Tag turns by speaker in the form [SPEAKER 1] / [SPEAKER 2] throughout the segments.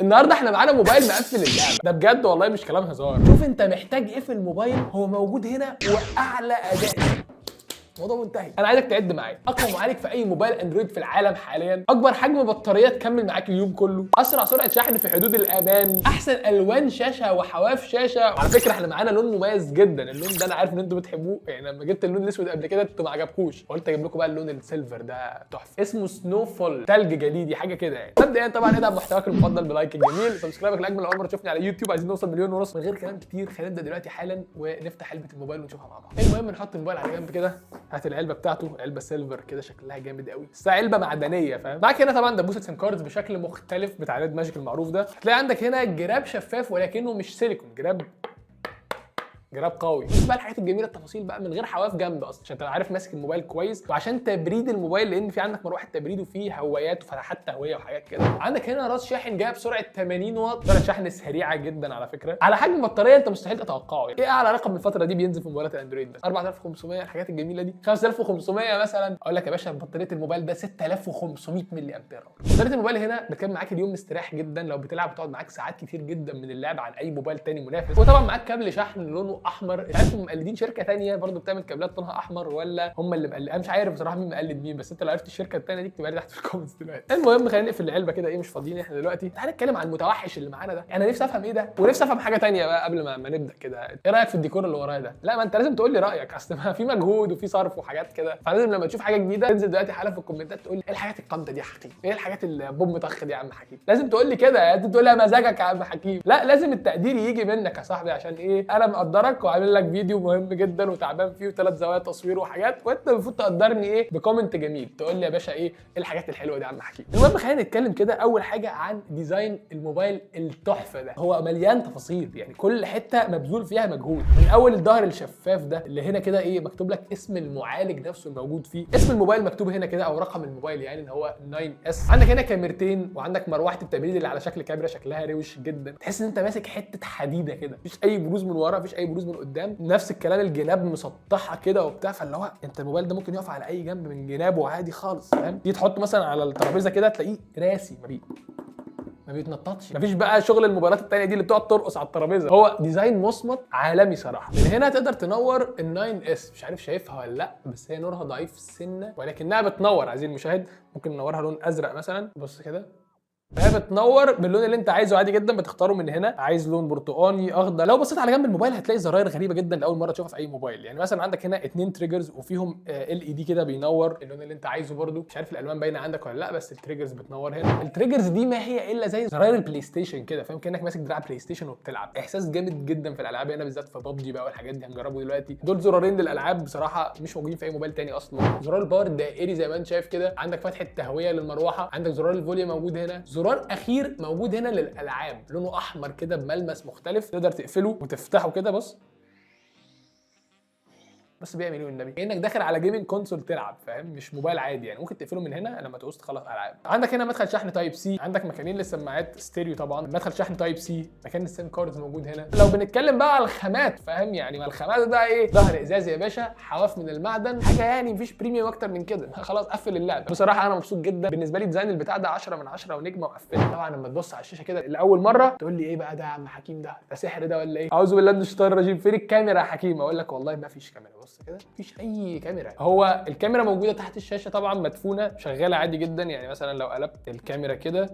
[SPEAKER 1] النهارده احنا معانا موبايل مقفل اللعبه ده بجد والله مش كلام هزار. شوف انت محتاج ايه في الموبايل، هو موجود هنا واعلى اداء. الموضوع منتهي. انا عايزك تعد معايا اقوى معالج في اي موبايل اندرويد في العالم حاليا، اكبر حجم بطاريه تكمل معاك اليوم كله، اسرع سرعه شحن في حدود الامان، احسن الوان شاشه وحواف شاشه. على فكره احنا معانا لون مميز جدا، اللون ده انا عارف ان انتوا بتحبوه، يعني لما جبت اللون الاسود قبل كده انتوا ما عجبكوش، قلت اجيب لكم بقى اللون السيلفر ده تحفه، اسمه سنو فول، ثلج جليدي حاجه كده يعني. مبدئيا طبعا ادعم محتواك المفضل بلايك الجميل، سبسكرايبك لاجمل اول مره تشوفني على يوتيوب. عايزين نوصل 1.5 مليون. من غير كلام كتير خلينا نبدا دلوقتي حالا ونفتح علبه الموبايل ونشوفها مع بعض. المهم نحط الموبايل على جنب كده، هات العلبه بتاعته، علبه سيلفر كده شكلها جامد قوي، بس علبه معدنيه فاهم. معاك هنا طبعا دبوسه سيم كاردز بشكل مختلف بتاع ريد ماجيك المعروف ده. هتلاقي عندك هنا جراب شفاف ولكنه مش سيليكون، جراب قوي. بص بقى الحاجات الجميله التفاصيل بقى من غير حواف جنب اصلا عشان تبقى عارف ماسك الموبايل كويس، وعشان تبريد الموبايل لان في عندك مروحه تبريد وفي هوايات وفتحات تهويه وحاجات كده. عندك هنا راس شاحن جايه بسرعه 80 واط، سرعه شحن سريعه جدا على فكره، على حجم بطاريه انت مستحيل تتوقعه. ايه اعلى رقم الفتره دي بينزل في موبايلات الاندرويد بس 4500 الحاجات الجميله دي، 5500 مثلا. اقول لك يا باشا بطاريه الموبايل ده 6500 ملي امبير. بطاريه الموبايل هنا بتكمل معاك اليوم مستريح جدا، لو بتلعب بتقعد معاك ساعات كتير جدا من اللعب عن اي موبايل تاني منافس. وطبعا معاك كابل شحن لونه احمر، مقلدين شركه ثانيه برضو بتعمل كابلات لونها احمر، ولا هم اللي مقلد؟ انا مش عارف بصراحه مين مقلد مين، بس انت لو عرفت الشركه الثانيه دي اكتبها لي تحت في الكومنتس دلوقتي. المهم خلينا نقفل العلبه كده، ايه مش فاضيين احنا دلوقتي. تعال نتكلم عن المتوحش اللي معانا ده. انا نفسي افهم ايه ده، ونفسي افهم حاجه ثانيه بقى قبل ما نبدا كده. ايه رايك في الديكور اللي ورايا ده؟ لا ما انت لازم تقول لي رايك، اصل ما في مجهود وفي صرف وحاجات كده، فلازم لما تشوف حاجه جديده تنزل دلوقتي حالا في الكومنتات تقول لي ايه الحاجات القامده دي يا حكيم، ايه الحاجات البوم طخ دي يا عم حكيم. لازم تقول لي كده، لازم تقول لي مزاجك يا عم حكيم. لا لازم التقدير يجي منك يا صاحبي، عشان ايه؟ انا مقدرك وعامل لك فيديو مهم جدا وتعبان فيه وثلاث زوايا تصوير وحاجات، وانت المفروض تقدرني ايه بكومنت جميل، تقول لي يا باشا ايه الحاجات الحلوه دي يا عم حكيم. المهم خلينا نتكلم كده اول حاجه عن ديزاين الموبايل التحفه ده. هو مليان تفاصيل، يعني كل حته مبذول فيها مجهود، من اول الظهر الشفاف ده اللي هنا كده ايه مكتوب لك اسم المعالج نفسه الموجود فيه، اسم الموبايل مكتوب هنا كده او رقم الموبايل يعني ان هو 9S. عندك هنا كاميرتين، وعندك مروحه التبريد اللي على شكل كاميرا شكلها روش جدا، تحس ان انت ماسك حته حديده كده، مفيش اي بروز من ورا مفيش اي بروز من قدام، نفس الكلام الجناب مسطحه كده وبتاع، فاللي هو انت الموبايل ده ممكن يقف على اي جنب من جنابه عادي خالص فاهم. تيجي تحطه مثلا على الترابيزه كده تلاقيه راسي ما بيتنططش، مفيش بقى شغل الموبايلات التانية دي اللي بتقعد ترقص على الترابيزه. هو ديزاين مصمت عالمي صراحه. من هنا تقدر تنور ال9S، مش عارف شايفها ولا لا، بس هي نورها ضعيف سنه ولكنها بتنور. عايزين المشاهد ممكن ننورها لون ازرق مثلا، بص كده، فهي بتنور باللون اللي انت عايزه عادي جدا، بتختاره من هنا، عايز لون برتقاني اخضر. لو بصيت على جنب الموبايل هتلاقي زراير غريبه جدا لاول مره تشوفها في اي موبايل، يعني مثلا عندك هنا 2 تريجرز وفيهم LED كده بينور اللون اللي انت عايزه برده، مش عارف الالوان باينه عندك ولا لا، بس التريجرز بتنور هنا. التريجرز دي ما هي الا زي زراير البلاي ستيشن كده فاهم، كانك ماسك دراع بلاي ستيشن وبتلعب، احساس جامد جدا في الالعاب هنا بالذات في ببجي بقى والحاجات دي هنجربه دلوقتي. دول زرارين للالعاب بصراحه مش موجودين في اي موبايل تاني اصلا. زرار الباور الدائري زي ما انت شايف كده، عندك فتحه تهويه للمروحه، عندك زرار الفوليوم موجود هنا، زرار اخير موجود هنا للالعاب لونه احمر كده بملمس مختلف، تقدر تقفله وتفتحه كده بس بيعمل ايه والنبي؟ كانك داخل على جيمنج كونسول تلعب فاهم، مش موبايل عادي يعني. ممكن تقفله من هنا لما تعوز تخلص العاب. عندك هنا مدخل شحن تايب سي، عندك مكانين للسماعات ستيريو طبعا، مدخل شحن تايب سي، مكان السيم كاردز موجود هنا. لو بنتكلم بقى على الخامات فاهم، يعني ما الخامات ده ايه، ظهر ازاز يا باشا، حواف من المعدن، حاجه يعني مفيش بريميوم اكتر من كده. خلاص قفل اللعبه. بصراحه انا مبسوط جدا، بالنسبه لي ديزاين البتاع ده 10 من 10 ونجمه وقفلت. طبعا لما تبص على الشاشه كده لاول مره تقول لي ايه بقى ده يا عم حكيم، ده سحر ده ولا ايه؟ اعوذ بالله من الشيطان الرجيم، فين الكاميرا يا حكيم؟ اقول لك والله ما فيش كاميرا، بص كده مفيش اي كاميرا. هو الكاميرا موجوده تحت الشاشه طبعا مدفونه، شغاله عادي جدا، يعني مثلا لو قلبت الكاميرا كده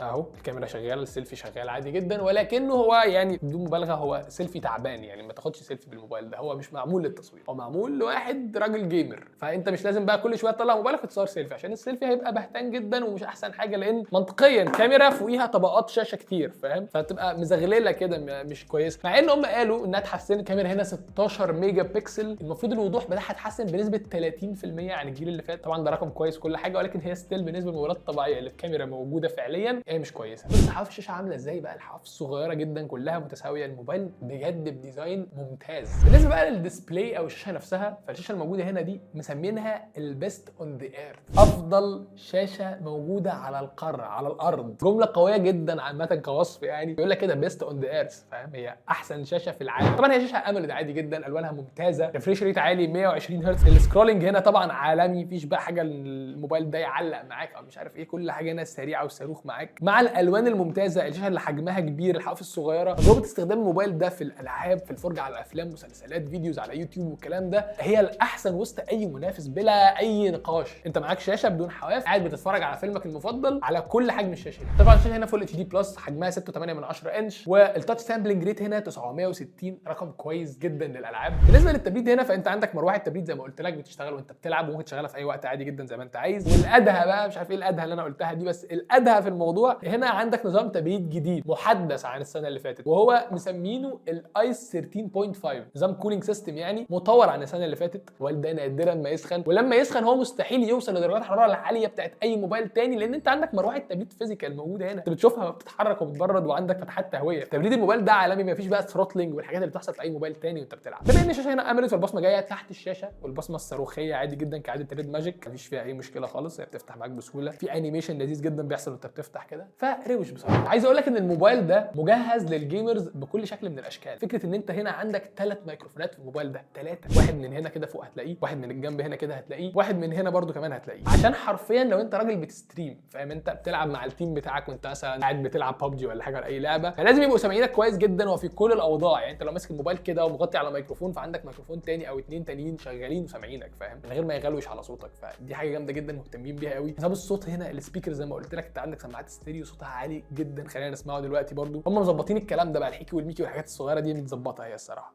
[SPEAKER 1] اهو الكاميرا شغاله، السيلفي شغال عادي جدا، ولكنه هو يعني بدون مبالغه هو سيلفي تعبان، يعني ما تاخدش سيلفي بالموبايل ده، هو مش معمول للتصوير، هو معمول لواحد راجل جيمر، فانت مش لازم بقى كل شويه تطلع موبايلك وتصور سيلفي، عشان السيلفي هيبقى بهتان جدا ومش احسن حاجه، لان منطقيا كاميرا فوقيها طبقات شاشه كتير فاهم، فتبقى مزغلله كده مش كويسه. مع ان هم قالوا انها اتحسنت، الكاميرا هنا 16 ميجا بكسل، المفروض الوضوح بتاعها اتحسن بنسبه 30% عن الجيل اللي فات. طبعا ده رقم كويس كل حاجه، ولكن هي ستيل بالنسبه للموبايلات الطبيعيه اللي الكاميرا موجوده فعليا هي مش كويسه. حواف الشاشه عامله ازاي بقى، الحواف الصغيره جدا كلها متساويه، الموبايل بجد بديزاين ممتاز. بالنسبه بقى للديسبلاي او الشاشه نفسها، فالشاشه الموجوده هنا دي مسمينها البيست اون ذا ايرث، افضل شاشه موجوده على القاره على الارض. جمله قويه جدا عامه كوصف، يعني بيقول لك كده بيست اون ذا ايرث فاهم، هي احسن شاشه في العالم. طبعا هي شاشه اموليد عادي جدا، الوانها ممتازه، ريفريش ريت عالي 120 هرتز، السكرولنج هنا طبعا عالمي، مفيش بقى حاجه الموبايل ده يعلق معاك او مش عارف ايه، كل حاجه هنا سريعه وصاروخ معاك. معاك مع الالوان الممتازه، الشاشه اللي حجمها كبير، الحواف الصغيره. تجربه استخدام الموبايل ده في الالعاب، في الفرجه على افلام، مسلسلات، فيديوز على يوتيوب والكلام ده، هي الاحسن وسط اي منافس بلا اي نقاش. انت معاك شاشه بدون حواف، قاعد بتتفرج على فيلمك المفضل على كل حجم الشاشه. طبعا الشاشه هنا فول اتش دي بلس، حجمها 6.8 انش، والتاتش سامبلنج ريت هنا 960، رقم كويس جدا للالعاب. بالنسبه للتبريد هنا، فانت عندك مروحه تبريد زي ما قلت لك بتشتغل وانت بتلعب، وممكن تشغلها في اي وقت عادي جدا زي ما انت عايز. والادهى بقى، مش عارف ايه الادهى اللي انا قلتها دي، بس الادهى في الموضوع هنا عندك نظام تبريد جديد محدث عن السنه اللي فاتت، وهو مسمينه الايس 13.5، نظام كولينج سيستم يعني مطور عن السنه اللي فاتت. وده نادرا ما يسخن، ولما يسخن هو مستحيل يوصل لدرجات الحراره العاليه بتاعت اي موبايل تاني، لان انت عندك مروحه تبريد فيزيكال موجوده هنا، انت بتشوفها بتتحرك وبتبرد، وعندك فتحات تهويه. تبريد الموبايل ده عالمي، مفيش بقى ثروتلينج والحاجات اللي بتحصل في اي موبايل تاني وانت بتلعب. بما ان الشاشه هنا اموليد، فالبصمه جايه تحت الشاشه، والبصمه الصاروخيه عادي جدا كعاده ريد ماجيك، مفيش فيها اي مشكله خالص، هي بتفتح معاك بسهوله. في انيميشن لذيذ جدا بيحصل وانت بتفتح كده، فروش بصراحه. عايز اقول لك ان الموبايل ده مجهز للجيمرز بكل شكل من الاشكال. فكره ان انت هنا عندك 3 ميكروفونات في الموبايل ده، 3، واحد من هنا كده فوق هتلاقيه، واحد من الجنب هنا كده هتلاقيه، واحد من هنا برده كمان هتلاقيه، عشان حرفيا لو انت راجل بتستريم، فاهم، انت بتلعب مع التيم بتاعك وانت مثلا قاعد بتلعب ببجي ولا حاجه ولا اي لعبه، فلازم يبقوا سامعينك كويس جدا وفي كل الاوضاع. يعني انت لو ماسك الموبايل كده ومغطي على ميكروفون، فعندك ميكروفون تاني او 2 تانيين شغالين وسامعينك، فاهم، من غير ما يغلوش على صوتك. فدي حاجه جامده جدا مهتمين بيها قوي. نظام الصوت هنا، السبيكر زي ما قلت لك، انت عندك سماعات ستيريو صوتها عالي جدا، خلينا نسمعه دلوقتي برده. هم مظبطين الكلام ده بقى، الحكي والميكي والحاجات الصغيره دي متظبطه هي الصراحه.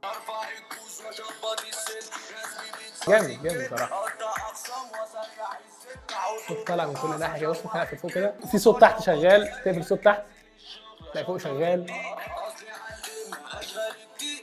[SPEAKER 1] جامد بصراحه. صوت طالع من كل ناحيه كده، بص ممكن اقفل فوق كده، في صوت تحت شغال، تقفل الصوت تحت تلاقي فوق شغال.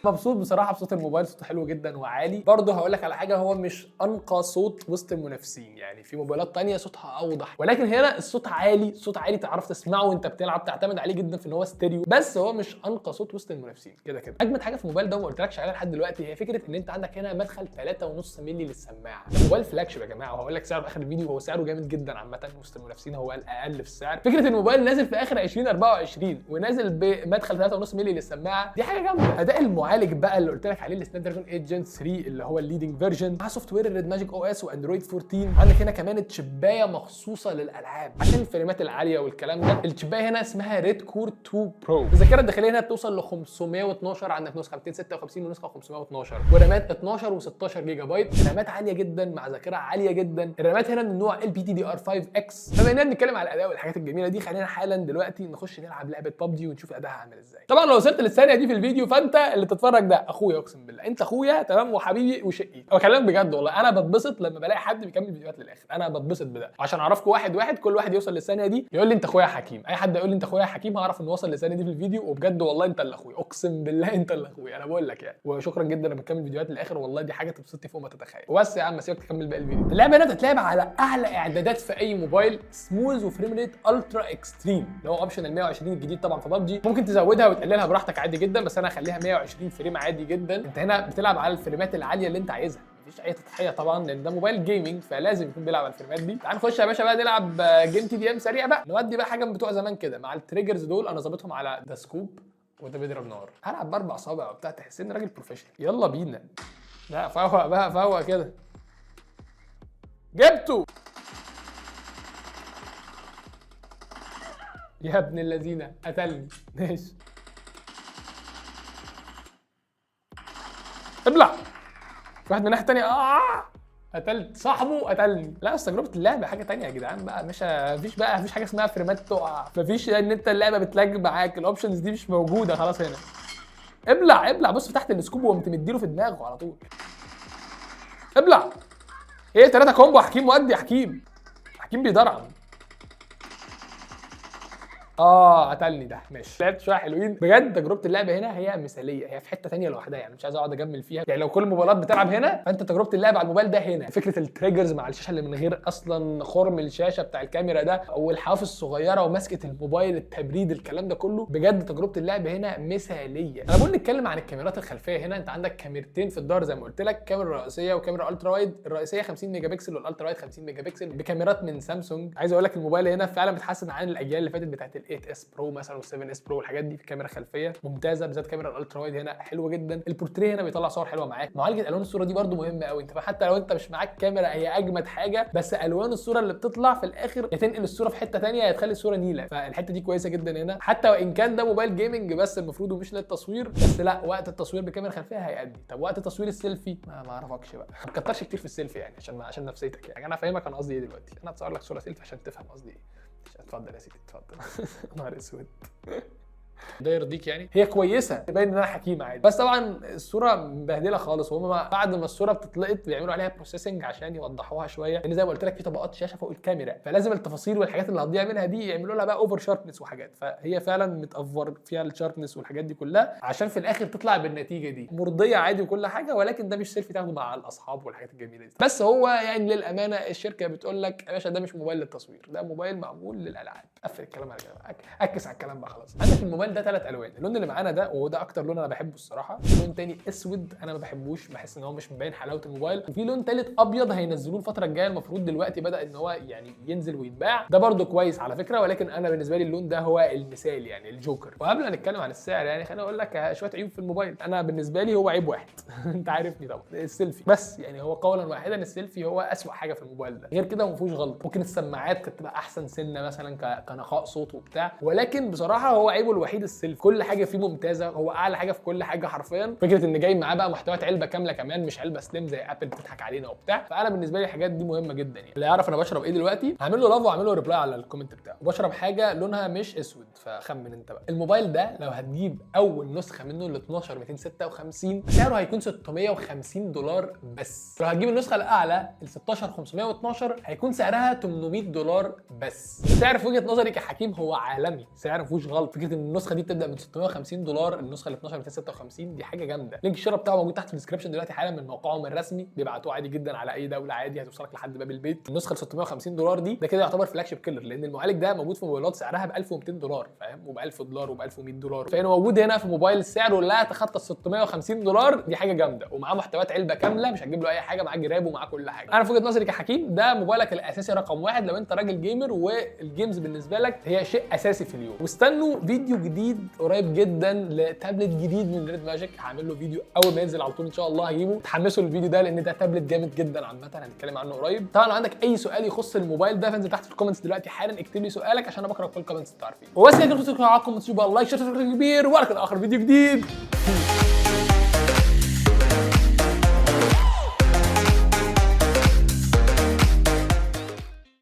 [SPEAKER 1] مبسوط بصراحه بصوت الموبايل، صوته حلو جدا وعالي. برضه هقول لك على حاجه، هو مش انقى صوت وسط المنافسين، يعني في موبايلات تانية صوتها اوضح، ولكن هنا الصوت عالي، صوت عالي تعرف تسمعه وانت بتلعب، تعتمد عليه جدا في ان هو ستيريو، بس هو مش انقى صوت وسط المنافسين كده كده. اجمد حاجه في الموبايل ده وما قلتلكش عليها لحد دلوقتي، هي فكره ان انت عندك هنا مدخل 3.5 مللي للسماعه. ده موبايل فلاج شيب يا جماعه، وهقول لك سعره في اخر الفيديو، هو سعره جامد جدا عامه وسط المنافسين، هو الاقل في السعر. فكره الموبايل نازل في اخر 2024 ونازل بمدخل 3.5 مللي للسماعه، دي حاجه جامده. اداء المعالج بقى اللي قلت لك عليه السناب دراجون 8 جن 3 اللي هو الليدنج فيرجن، مع سوفت وير الريد ماجيك او اس واندرويد 14. عندك هنا كمان تشبايه مخصوصه للالعاب عشان الفريمات العاليه والكلام ده. التشبايه هنا اسمها ريد كور 2 برو. الذاكره الداخليه هنا بتوصل ل 512، عندك نسخه 256 ونسخه 512، ورامات 12 و16 جيجا بايت، رامات عاليه جدا مع ذاكره عاليه جدا. الرامات هنا من النوع LPDDR5X. بما اننا بنتكلم على الاداء والحاجات الجميله دي، خلينا حالا دلوقتي نخش نلعب لعبه ببجي ونشوف ادائها عامل ازاي. طبعا لو وصلت للثانيه دي في الفيديو، فانت اللي تتفرج ده اخويا، اقسم بالله انت اخويا تمام وحبيبي وشقي. بكلمك بجد والله، انا بتبسط لما بلاقي حد بيكمل فيديوهات للاخر، انا بتبسط بده. عشان اعرفكم واحد واحد، كل واحد يوصل للثانيه دي يقول لي انت اخويا حكيم، اي حد يقول لي انت اخويا حكيم هعرف انه وصل للثانيه دي في الفيديو، وبجد والله انت اللي اخويا، اقسم بالله انت اللي اخويا، انا بقول لك يعني. وشكرا جدا لما بتكمل فيديوهات للاخر، والله دي حاجه تبسطني فوق ما تتخيل. وبس يا عم سيبك تكمل باقي الفيديو. اللعبه هنا بتتلعب على اعلى اعدادات في اي موبايل، سموث وفريم ريت الترا اكستريم، اللي هو اوبشن ال 120 الجديد طبعا في ببجي. ممكن تزودها وتقللها براحتك عادي جدا، بس انا هخليها 120 فريم عادي جدا. انت هنا بتلعب على الفريمات العاليه اللي انت عايزها، مفيش اي تضحيه طبعا لان ده موبايل جيمنج، فلازم يكون بيلعب على الفريمات دي. تعال نخش يا باشا بقى نلعب جيم تي دي ام سريع بقى، نودي بقى حاجه من بتوع زمان كده مع التريجرز دول. انا ظابطهم على ده سكوب وده بيضرب نار، هلعب باربع صوابع وبتاع، تحس اني راجل بروفيشنال. يلا بينا. لا فوق بقى، فوق كده. جبته يا ابن اللذينه، قتلني. ماشي ابلع. في واحد من ناحيه ثانيه قتلت صاحبه، قتلني. لا بس تجربه اللعبه حاجه ثانيه يا جدعان بقى، مفيش حاجه اسمها فريمات تقع، مفيش ان انت اللعبه بتلاج معاك، الاوبشنز دي مش موجوده خلاص هنا. ابلع. بص فتحت السكوب وقمت مديله في دماغه على طول. ابلع. ايه 3 كومبو حكيم، ودي يا حكيم بيضرب. قتلني ده. ماشي لعبت شويه حلوين بجد. تجربه اللعبه هنا هي مثاليه، هي في حته ثانيه لوحدها، يعني مش عايز اقعد اجمل فيها. يعني لو كل الموبايلات بتلعب هنا، فانت تجربه اللعب على الموبايل ده هنا. فكره التريجرز مع الشاشه اللي من غير اصلا خرم الشاشه بتاع الكاميرا ده، والحواف الصغيره ومسكه الموبايل، التبريد، الكلام ده كله، بجد تجربه اللعب هنا مثاليه. انا بقول نتكلم عن الكاميرات الخلفيه هنا. انت عندك كاميرتين في الظهر زي ما قلت لك، كاميرا رئيسيه وكاميرا الترا وايد. الرئيسيه 50 ميجا بكسل والالترا وايد 50 ميجا بكسل بكاميرات من سامسونج. عايز اقول لك الموبايل هنا فعلا بيتحسن عن الاجيال اللي فاتت بتاعت ال8 اس برو مثلا وال7 اس برو والحاجات دي، في كاميرا خلفيه ممتازه، بالذات كاميرا الالترا وايد هنا حلوه جدا، البورتريه هنا بيطلع صور حلوه معاك، معالجه الوان الصوره دي برده مهمه قوي، انت حتى لو انت مش معاك كاميرا هي اجمد حاجه، بس الوان الصوره اللي بتطلع في الاخر تنقل الصوره في حته ثانيه، هتخلي الصوره نيله، فالحته دي كويسه جدا هنا، حتى وان كان ده موبايل جيمنج بس المفروض ومش للتصوير، بس لا وقت التصوير بكاميرا خلفيه هيأدي. طب وقت تصوير السيلفي ما اعرفكش بقى، ما تكترش كتير في السيلفي يعني عشان نفسيتك يعني، انا فاهمك انا قصدي ايه دلوقتي، انا هتصور لك صوره سيلفي عشان تفهم قصدي ايه. اتفضل يا سيدي اتفضل. نهار اسود. ده يرضيك يعني؟ هي كويسه تبين ان انا حكيم عادي، بس طبعا الصوره مبهدله خالص، وهم بعد ما الصوره بتتلقط بيعملوا عليها بروسيسنج عشان يوضحوها شويه، لان زي ما قلت لك في طبقات شاشه فوق الكاميرا، فلازم التفاصيل والحاجات اللي هتضيع منها دي يعملوا لها بقى اوفر شاربنس وحاجات، فهي فعلا متأفور فيها الشاربنس والحاجات دي كلها عشان في الاخر تطلع بالنتيجه دي مرضيه عادي وكل حاجه، ولكن ده مش سيلفي تاخده مع الاصحاب والحاجات الجميله دي. بس هو يعني للامانه الشركه بتقول لك يا باشا ده مش موبايل للتصوير، ده موبايل معمول للالعاب. قفل الكلام على كده، اكس على الكلام بقى خلاص. عندك الموبايل ده 3 الوان، اللون اللي معانا ده وده اكتر لون انا بحبه الصراحه، لون تاني اسود انا ما بحبوش، بحس ان هو مش مبين حلاوه الموبايل، وفي لون تالت ابيض هينزلوه الفتره الجايه، المفروض دلوقتي بدا ان هو يعني ينزل ويتباع، ده برده كويس على فكره، ولكن انا بالنسبه لي اللون ده هو المثالي يعني الجوكر. وقبل ما نتكلم عن السعر يعني خليني اقول لك شويه عيوب في الموبايل، انا بالنسبه لي هو عيب واحد. انت عارفني طبعا، السيلفي، بس يعني هو قولا واحدا السيلفي هو اسوأ حاجه في الموبايل ده، غير كده ما فيهوش غلط. ممكن السماعات كانت تبقى احسن سنه مثلا كنقاء صوت وبتاع، ولكن بصراحه هو عيبه الوحيد السيلفي، كل حاجه فيه ممتازه، هو اعلى حاجه في كل حاجه حرفيا، فكره ان جاي معاه بقى محتويات علبه كامله كمان مش علبه سليم زي ابل بتضحك علينا وبتاع، فانا بالنسبه لي الحاجات دي مهمه جدا يعني. اللي يعرف انا بشرب ايه دلوقتي هعمل له لاف واعمل له ريبلاي على الكومنت بتاعه، بشرب حاجه لونها مش اسود، فخمن انت بقى. الموبايل ده لو هتجيب اول نسخه منه ال 12256 سعره هيكون $650 بس، لو هتجيب النسخه الاعلى ال 16512 هيكون سعرها $800 بس. سعر في وجهه نظري كحكيم هو عالمي، سعر ما فيهوش غلط، فكره ان النسخه دي بتبدا من $650، النسخه ال 12256 دي حاجه جامده. لينك الشراء بتاعه موجود تحت في الديسكربشن دلوقتي حالا من موقعهم الرسمي، بيبعتوه عادي جدا على اي دوله عادي، هتوصلك لحد باب البيت. النسخه ال $650 دي ده كده يعتبر فلاج شيب كيلر، لان المعالج ده موجود في موبايلات سعرها ب $1200 فاهم، وب $1000 وب $1100، فانه موجود هنا في موبايل سعره لا يتخطى $650، دي حاجه جامده، ومعاه محتويات علبه كامله، مش هتجيب له اي حاجه، معاه جراب ومعاه كل حاجه. انا في وجهه نظري كحكيم ده موبايلك الاساسي رقم واحد لو انت راجل جيمر والجيمز بالنسبه لك هي شيء اساسي في اليوم. واستنوا فيديو جديد قريب جدا لتابلت جديد من ريد ماجيك، هعمل له فيديو اول ما ينزل على طول ان شاء الله هجيبه، تحمسوا للفيديو ده لان ده تابلت جامد جدا عامه، هنتكلم عنه قريب. طبعا لو عندك اي سؤال يخص الموبايل ده فانزل تحت في الكومنتس دلوقتي حالا اكتب لي سؤالك عشان انا بقرا كل الكومنتس انتوا عارفين. وبس كده، كنتوا معاكم لايك شير كبير، ولا كده اخر فيديو جديد.